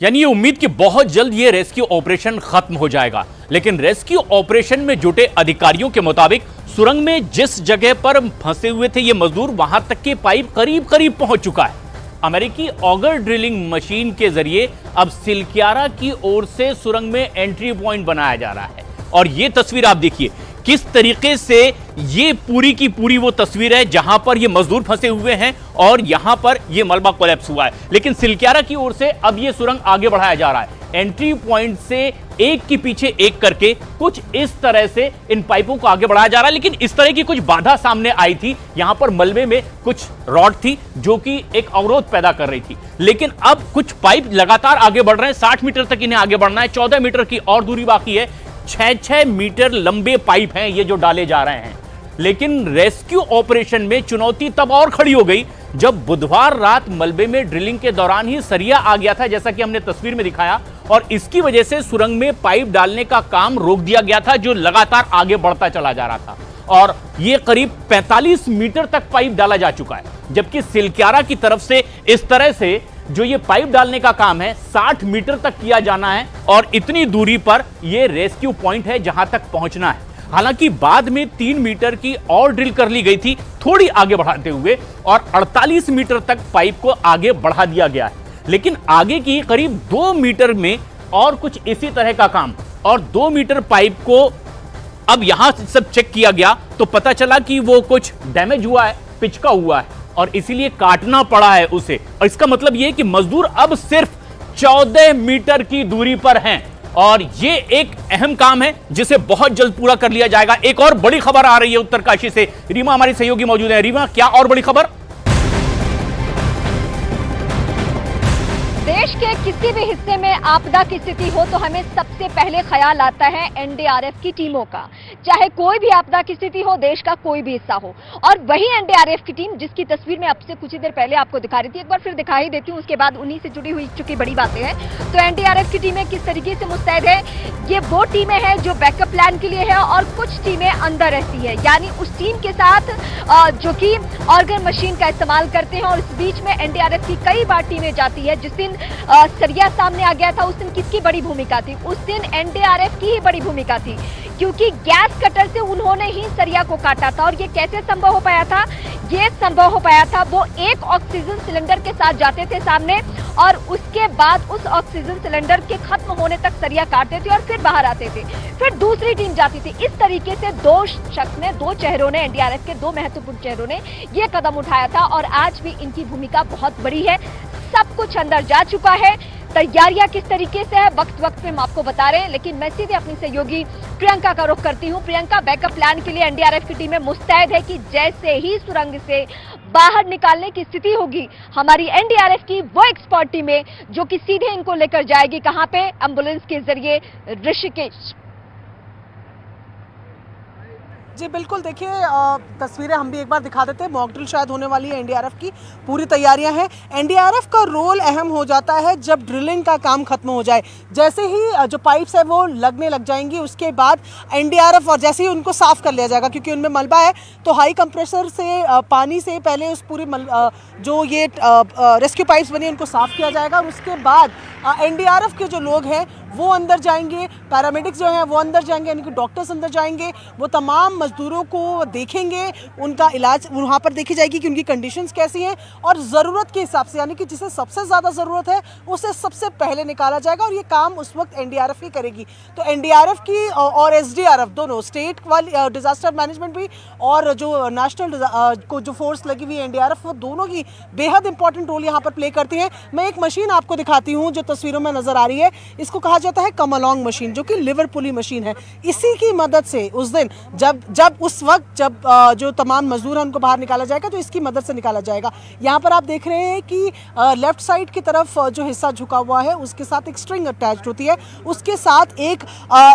यानी ये उम्मीद कि बहुत जल्द ये रेस्क्यू ऑपरेशन खत्म हो जाएगा। लेकिन रेस्क्यू ऑपरेशन में जुटे अधिकारियों के मुताबिक सुरंग में जिस जगह पर फंसे हुए थे ये मजदूर, वहां तक के पाइप करीब करीब पहुंच चुका है। अमेरिकी ऑगर ड्रिलिंग मशीन के जरिए अब सिलक्यारा की ओर से सुरंग में एंट्री पॉइंट बनाया जा रहा है। और ये तस्वीर आप देखिए किस तरीके से ये पूरी की पूरी वो तस्वीर है जहां पर ये मजदूर फंसे हुए हैं और यहां पर ये मलबा कोलैप्स हुआ है। लेकिन सिलक्यारा की ओर से अब ये सुरंग आगे बढ़ाया जा रहा है। एंट्री पॉइंट से एक के पीछे एक करके कुछ इस तरह से इन पाइपों को आगे बढ़ाया जा रहा है। लेकिन इस तरह की कुछ बाधा सामने आई थी। यहां पर मलबे में कुछ रॉड थी जो कि एक अवरोध पैदा कर रही थी। लेकिन अब कुछ पाइप लगातार आगे बढ़ रहे हैं। 60 मीटर तक इन्हें आगे बढ़ना है। 14 मीटर की और दूरी बाकी है। 6-6 मीटर लंबे पाइप हैं ये जो डाले जा रहे हैं। लेकिन रेस्क्यू ऑपरेशन में चुनौती तब और खड़ी हो गई जब बुधवार रात मलबे में ड्रिलिंग के दौरान ही सरिया आ गया था, जैसा कि हमने तस्वीर में दिखाया। और इसकी वजह से सुरंग में पाइप डालने का काम रोक दिया गया था जो लगातार आगे बढ़ता चला जा रहा था। और ये करीब 45 मीटर तक पाइप डाला जा चुका है। जबकि सिलक्यारा की तरफ से इस तरह से जो ये पाइप डालने का काम है 60 मीटर तक किया जाना है। और इतनी दूरी पर ये रेस्क्यू पॉइंट है जहां तक पहुंचना है। हालांकि बाद में 3 मीटर की और ड्रिल कर ली गई थी थोड़ी आगे बढ़ाते हुए, और 48 मीटर तक पाइप को आगे बढ़ा दिया गया है। लेकिन आगे की करीब 2 मीटर में और कुछ इसी तरह का काम, और 2 मीटर पाइप को अब यहां सब चेक किया गया तो पता चला कि वो कुछ डैमेज हुआ है, पिचका हुआ है और इसीलिए काटना पड़ा है उसे। और इसका मतलब यह कि मजदूर अब सिर्फ 14 मीटर की दूरी पर हैं। और ये एक अहम काम है जिसे बहुत जल्द पूरा कर लिया जाएगा। एक और बड़ी खबर आ रही है उत्तरकाशी से। रीमा हमारी सहयोगी मौजूद है। रीमा, क्या और बड़ी खबर? देश के किसी भी हिस्से में आपदा की स्थिति हो तो हमें सबसे पहले ख्याल आता है एनडीआरएफ की टीमों का। चाहे कोई भी आपदा की स्थिति हो, देश का कोई भी हिस्सा हो। और वही एनडीआरएफ की टीम जिसकी तस्वीर में अब से कुछ ही देर पहले आपको दिखा रही थी, एक बार फिर दिखा ही देती हूँ, उसके बाद उन्हीं से जुड़ी हुई चुकी बड़ी बातें हैं। तो एनडीआरएफ की टीमें किस तरीके से मुस्तैद है, ये वो टीमें हैं जो बैकअप प्लान के लिए है और कुछ टीमें अंदर रहती है, यानी उस टीम के साथ जो कि ऑर्गन मशीन का इस्तेमाल करते हैं। और इस बीच में एनडीआरएफ की कई बार टीमें जाती है। जिस दिन सरिया सामने आ गया था उस दिन किसकी बड़ी भूमिका थी? उस दिन एनडीआरएफ की ही बड़ी भूमिका थी, क्योंकि गैस कटर से उन्होंने ही सरिया को काटा था। और ये कैसे संभव हो पाया था? ये संभव हो पाया था, वो एक ऑक्सीजन सिलेंडर के साथ जाते थे सामने और उसके बाद उस ऑक्सीजन सिलेंडर के खत्म होने तक सरिया काटते थे और फिर बाहर आते थे। फिर दूसरी टीम जाती थी। इस तरीके से दो चेहरों ने, एनडीआरएफ के 2 महत्वपूर्ण चेहरों ने यह कदम उठाया था। और आज भी इनकी भूमिका बहुत बड़ी है। सब कुछ अंदर जा चुका है। तैयारियां किस तरीके से है वक्त वक्त पे हम आपको बता रहे हैं। लेकिन मैं सीधे अपनी सहयोगी प्रियंका का रुख करती हूं। प्रियंका, बैकअप प्लान के लिए एनडीआरएफ की टीमें मुस्तैद है कि जैसे ही सुरंग से बाहर निकालने की स्थिति होगी, हमारी एनडीआरएफ की वो एक्सपर्ट टीमें जो कि सीधे इनको लेकर जाएगी कहां पे? एम्बुलेंस के जरिए ऋषिकेश। जी बिल्कुल, देखिए तस्वीरें हम भी एक बार दिखा देते हैं। मॉक ड्रिल शायद होने वाली है। एनडीआरएफ की पूरी तैयारियां हैं। एनडीआरएफ का रोल अहम हो जाता है जब ड्रिलिंग का काम खत्म हो जाए। जैसे ही जो पाइप्स है वो लगने लग जाएंगी, उसके बाद एनडीआरएफ और जैसे ही उनको साफ कर लिया जाएगा, क्योंकि उनमें मलबा है तो हाई कंप्रेसर से पानी से पहले उस पूरी जो ये रेस्क्यू पाइप्स बनी उनको साफ किया जाएगा। और उसके बाद एनडीआरएफ के जो लोग हैं वो अंदर जाएंगे, पैरामेडिक्स जो हैं वो अंदर जाएंगे, यानी कि डॉक्टर्स अंदर जाएंगे। वो तमाम मजदूरों को देखेंगे, उनका इलाज वहाँ पर देखी जाएगी कि उनकी कंडीशंस कैसी हैं। और ज़रूरत के हिसाब से, यानी कि जिसे सबसे ज़्यादा ज़रूरत है उसे सबसे पहले निकाला जाएगा। और ये काम उस वक्त एनडीआरएफ ही करेगी। तो एनडीआरएफ की और एसडीआरएफ दोनों, स्टेट वाली डिज़ास्टर मैनेजमेंट भी और जो नेशनल को जो फोर्स लगी हुई है एनडीआरएफ, वो दोनों की बेहद इंपॉर्टेंट रोल यहाँ पर प्ले करती हैं। मैं एक मशीन आपको दिखाती हूँ जो तस्वीरों में नज़र आ रही है। इसको कहा जाता है कम अलोंग मशीन, जो कि लिवर पुली मशीन है। इसी की मदद से उस दिन उस वक्त जब जो तमाम मजदूर हैं उनको बाहर निकाला जाएगा, तो इसकी मदद से निकाला जाएगा। यहाँ पर आप देख रहे हैं कि लेफ्ट साइड की तरफ जो हिस्सा झुका हुआ है उसके साथ एक स्ट्रिंग अटैच्ड होती है, उसके साथ एक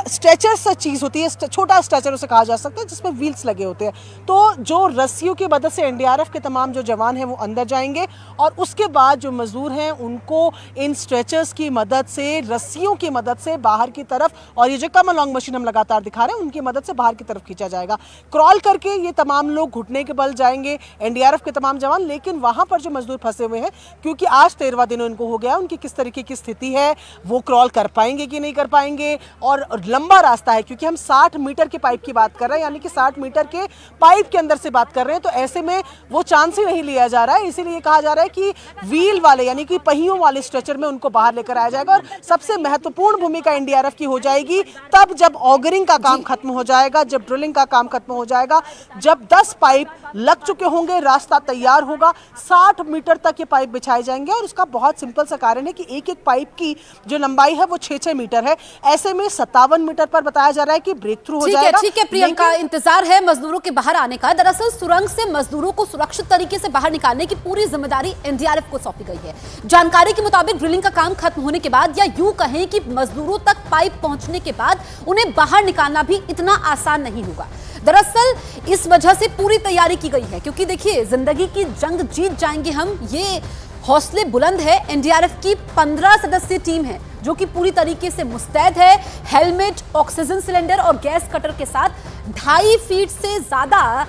स्ट्रेचर सा चीज़ होती है, छोटा स्ट्रेचर उसे कहा जा सकता है, जिसमें व्हील्स लगे होते हैं। तो जो रस्सियों की मदद से एनडीआरएफ के तमाम जो जवान हैं वो अंदर जाएंगे और उसके बाद जो मजदूर हैं उनको इन स्ट्रेचर्स की मदद से, रस्सियों की मदद से बाहर की तरफ, और ये जो कम लॉन्ग मशीन हम लगातार दिखा रहे हैं उनकी मदद से बाहर की तरफ खींचा जाएगा। क्रॉल करके ये तमाम लोग घुटने के बल जाएंगे, एनडीआरएफ के तमाम जवान। लेकिन वहां पर जो मजदूर फंसे हुए हैं, क्योंकि आज 13वां दिन उनको हो गया, उनकी किस तरीके की स्थिति है, वो क्रॉल कर पाएंगे कि नहीं कर पाएंगे। और लंबा रास्ता है, क्योंकि हम 60 मीटर के पाइप की बात कर रहे हैं, यानी कि 60 मीटर के पाइप के अंदर से बात कर रहे हैं, तो ऐसे में वो चांस ही नहीं लिया जा रहा है। इसीलिए कहा जा रहा है कि व्हील वाले यानी कि पहियों वाले स्ट्रेचर में उनको बाहर लेकर आया जाएगा। और सबसे महत्वपूर्ण भूमिका एनडीआरएफ की हो जाएगी तब जब ऑगरिंग का काम खत्म हो जाएगा, जब ड्रिलिंग का काम खत्म हो जाएगा, जब 10 पाइप लग चुके होंगे, रास्ता तैयार होगा, 60 मीटर तक ये पाइप बिछाए जाएंगे। और उसका बहुत सिंपल सा कारण है कि एक एक पाइप की जो लंबाई है वो 6-6 मीटर है। ऐसे में 57 मीटर पर बताया जा रहा है कि ब्रेक थ्रू हो जाएगा। ठीक है प्रियंका, इंतजार है मजदूरों के बाहर आने का। दरअसल सुरंग से मजदूरों को सुरक्षित तरीके से बाहर निकालने की पूरी जिम्मेदारी एनडीआरएफ को सौंपी गई है। जानकारी के मुताबिक ड्रिलिंग का काम खत्म होने के बाद, या यूं कहें कि मजदूरों तक पाइप पहुंचने के बाद, उन्हें बाहर निकालना भी इतना आसान नहीं होगा। दरअसल इस वजह से पूरी तैयारी की गई है, क्योंकि देखिए जिंदगी की जंग जीत जाएंगे हम, ये हौसले बुलंद है। एनडीआरएफ की 15 सदस्यीय टीम है जो कि पूरी तरीके से मुस्तैद है। हेलमेट, ऑक्सीजन सिलेंडर और गैस कटर के साथ 2.5 फीट से ज्यादा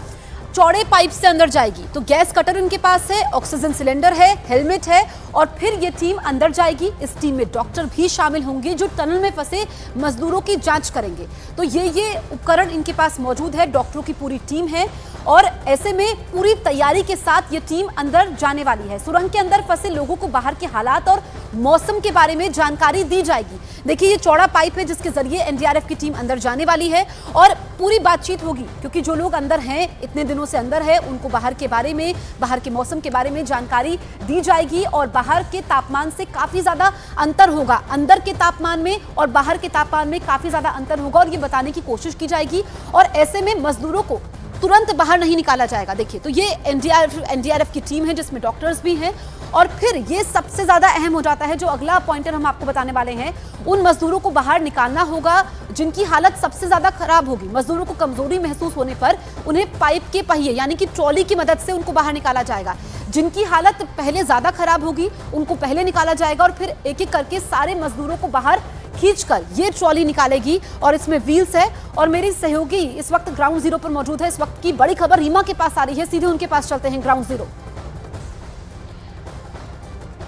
चौड़े पाइप से अंदर जाएगी। तो गैस कटर इनके पास है, ऑक्सीजन सिलेंडर है, हेलमेट है, और फिर ये टीम अंदर जाएगी। इस टीम में डॉक्टर भी शामिल होंगे जो टनल में फंसे मजदूरों की जांच करेंगे। तो ये उपकरण इनके पास मौजूद है, डॉक्टरों की पूरी टीम है, और ऐसे में पूरी तैयारी के साथ ये टीम अंदर जाने वाली है। सुरंग के अंदर फंसे लोगों को बाहर के हालात और मौसम के बारे में जानकारी दी जाएगी। देखिए ये चौड़ा पाइप है जिसके जरिए एनडीआरएफ की टीम अंदर जाने वाली है, और पूरी बातचीत होगी, क्योंकि जो लोग अंदर हैं, इतने दिनों से अंदर है, उनको बाहर के बारे में, बाहर के मौसम के बारे में जानकारी दी जाएगी। और बाहर के तापमान से काफी ज्यादा अंतर होगा, अंदर के तापमान में और बाहर के तापमान में काफी ज्यादा अंतर होगा, और ये बताने की कोशिश की जाएगी। और ऐसे में मजदूरों को तुरंत बाहर नहीं निकाला जाएगा। देखिए तो ये एनडीआरएफ की टीम है जिसमें डॉक्टर्स भी हैं। और फिर ये सबसे ज्यादा अहम हो जाता है, जो अगला पॉइंटर हम आपको बताने वाले हैं, उन मजदूरों को बाहर निकालना होगा जिनकी हालत सबसे ज्यादा खराब होगी। मजदूरों को कमजोरी महसूस होने पर उन्हें पाइप के पहिए यानी कि ट्रॉली की मदद से उनको बाहर निकाला जाएगा। जिनकी हालत पहले ज्यादा खराब होगी उनको पहले निकाला जाएगा, और फिर एक एक करके सारे मजदूरों को बाहर खींचकर ये ट्रॉली निकालेगी। और इसमें व्हील्स है, और मेरी सहयोगी इस वक्त ग्राउंड जीरो पर मौजूद है। इस वक्त की बड़ी खबर रीमा के पास आ रही है, सीधे उनके पास चलते हैं। ग्राउंड जीरो,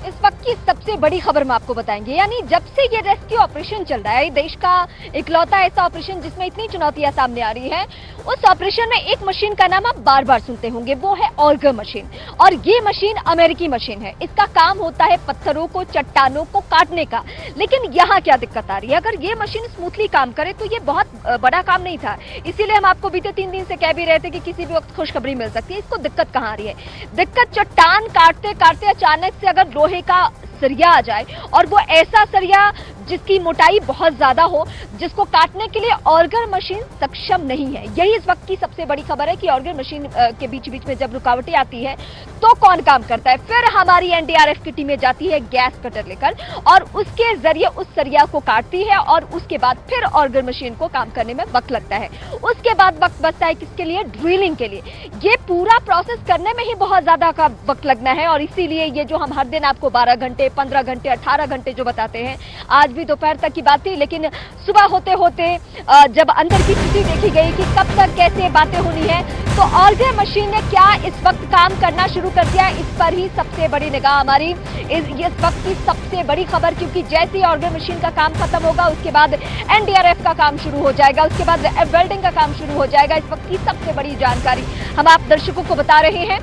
इस वक्त की सबसे बड़ी खबर हम आपको बताएंगे। यानी जब से ये रेस्क्यू ऑपरेशन चल रहा है, देश का इकलौता ऐसा ऑपरेशन जिसमें इतनी चुनौतियां सामने आ रही हैं, उस ऑपरेशन में एक मशीन का नाम आप बार बार सुनते होंगे, वो है ऑर्गर मशीन। और ये मशीन अमेरिकी मशीन है। इसका काम होता है पत्थरों को, चट्टानों को काटने का। लेकिन यहाँ क्या दिक्कत आ रही है, अगर ये मशीन स्मूथली काम करे तो ये बहुत बड़ा काम नहीं था। इसीलिए हम आपको बीते 3 दिन से कह भी रहे थे कि किसी भी वक्त खुशखबरी मिल सकती है। इसको दिक्कत कहाँ आ रही है? दिक्कत चट्टान काटते काटते अचानक से अगर लोहे का सरिया आ जाए, और वो ऐसा सरिया जिसकी मोटाई बहुत ज्यादा हो, जिसको काटने के लिए ऑर्गर मशीन सक्षम नहीं है। यही इस वक्त की सबसे बड़ी खबर है कि ऑर्गर मशीन के बीच बीच में जब रुकावटें आती है तो कौन काम करता है? फिर हमारी एनडीआरएफ की टीमें जाती है गैस कटर लेकर, और उसके जरिए उस सरिया को काटती है, और उसके बाद फिर ऑर्गर मशीन को काम करने में वक्त लगता है। उसके बाद वक्त बचता है किसके लिए? ड्रिलिंग के लिए। ये पूरा प्रोसेस करने में ही बहुत ज्यादा का वक्त लगना है, और इसीलिए ये जो हम हर दिन आपको 12 घंटे, 15 घंटे, 18 घंटे जो बताते हैं, आज भी दोपहर तक की बात थी, लेकिन सुबह होते होते जब अंदर की स्थिति देखी गई कि कब तक कैसे बातें होनी है, तो ऑर्गर मशीन ने क्या इस वक्त काम करना शुरू कर दिया, इस पर ही सबसे बड़ी निगाह हमारी। इस वक्त की सबसे बड़ी खबर, क्योंकि जैसे ही ऑर्गर मशीन का काम खत्म होगा उसके बाद एनडीआरएफ का काम शुरू हो जाएगा, उसके बाद वेल्डिंग का काम शुरू हो जाएगा। इस वक्त की सबसे बड़ी जानकारी हम आप दर्शकों को बता रहे हैं।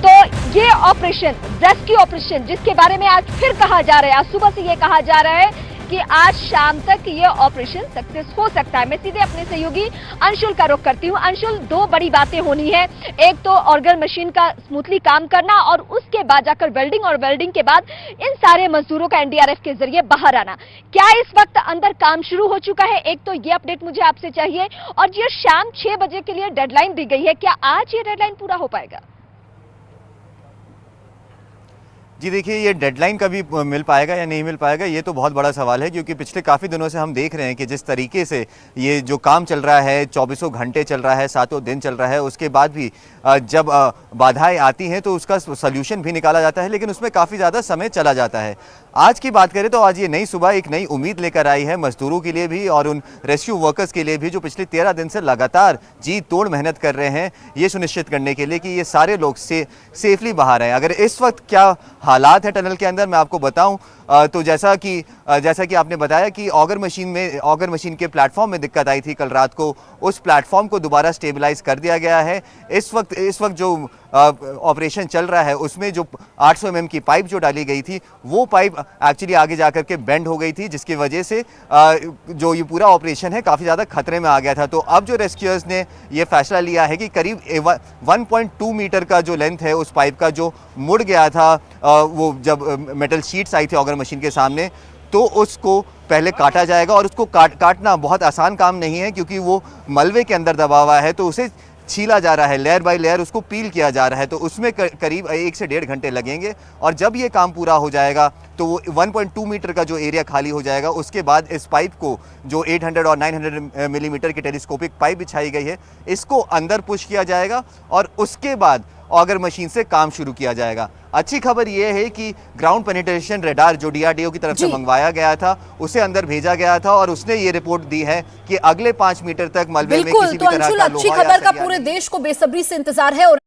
तो ये ऑपरेशन, रेस्क्यू ऑपरेशन, जिसके बारे में आज फिर कहा जा रहा है, आज सुबह से ये कहा जा रहा है कि आज शाम तक ये ऑपरेशन सक्सेस हो सकता है। मैं सीधे अपने सहयोगी अंशुल का रुख करती हूँ। अंशुल, 2 बड़ी बातें होनी है, एक तो ऑर्गर मशीन का स्मूथली काम करना, और उसके बाद जाकर वेल्डिंग, और वेल्डिंग के बाद इन सारे मजदूरों का एनडीआरएफ के जरिए बाहर आना। क्या इस वक्त अंदर काम शुरू हो चुका है? एक तो ये अपडेट मुझे आपसे चाहिए, और ये शाम 6 बजे के लिए डेडलाइन दी गई है, क्या आज ये डेडलाइन पूरा हो पाएगा? जी देखिए, ये डेडलाइन कभी मिल पाएगा या नहीं मिल पाएगा, ये तो बहुत बड़ा सवाल है, क्योंकि पिछले काफ़ी दिनों से हम देख रहे हैं कि जिस तरीके से ये जो काम चल रहा है, 24 घंटे चल रहा है, 7 दिन चल रहा है, उसके बाद भी जब बाधाएं आती हैं तो उसका सल्यूशन भी निकाला जाता है, लेकिन उसमें काफ़ी ज़्यादा समय चला जाता है। आज की बात करें तो आज ये नई सुबह एक नई उम्मीद लेकर आई है मजदूरों के लिए भी और उन रेस्क्यू वर्कर्स के लिए भी जो पिछले 13 दिन से लगातार जी तोड़ मेहनत कर रहे हैं ये सुनिश्चित करने के लिए कि ये सारे लोग सेफली बाहर आए। अगर इस वक्त क्या हालात है टनल के अंदर मैं आपको बताऊं तो जैसा कि आपने बताया कि ऑगर मशीन के प्लेटफॉर्म में दिक्कत आई थी कल रात को, उस प्लेटफॉर्म को दोबारा स्टेबलाइज कर दिया गया है। इस वक्त जो ऑपरेशन चल रहा है उसमें जो 800 mm की पाइप जो डाली गई थी वो पाइप एक्चुअली आगे जाकर के बेंड हो गई थी, जिसकी वजह से जो ये पूरा ऑपरेशन है काफ़ी ज़्यादा खतरे में आ गया था। तो अब जो रेस्क्यूअर्स ने ये फैसला लिया है कि करीब 1.2 मीटर का जो लेंथ है उस पाइप का जो मुड़ गया था वो जब मेटल शीट्स आई थी ऑगर मशीन के सामने, तो उसको पहले काटा जाएगा। और उसको काटना बहुत आसान काम नहीं है क्योंकि वो मलबे के अंदर दबा हुआ है, तो उसे छीला जा रहा है, लेयर बाय लेयर उसको पील किया जा रहा है, तो उसमें करीब 1 से 1.5 घंटे लगेंगे। और जब ये काम पूरा हो जाएगा तो वो 1.2 मीटर का जो एरिया खाली हो जाएगा, उसके बाद इस पाइप को जो 800 और 900 मिलीमीटर की टेलीस्कोपिक पाइप बिछाई गई है इसको अंदर पुश किया जाएगा और उसके बाद ऑगर मशीन से काम शुरू किया जाएगा। अच्छी खबर यह है कि ग्राउंड पेनिट्रेशन रडार जो डीआरडीओ की तरफ से मंगवाया गया था उसे अंदर भेजा गया था और उसने ये रिपोर्ट दी है कि अगले 5 मीटर तक मलबे में किसी भी तरह का अच्छी खबर का पूरे देश को बेसब्री से इंतजार है और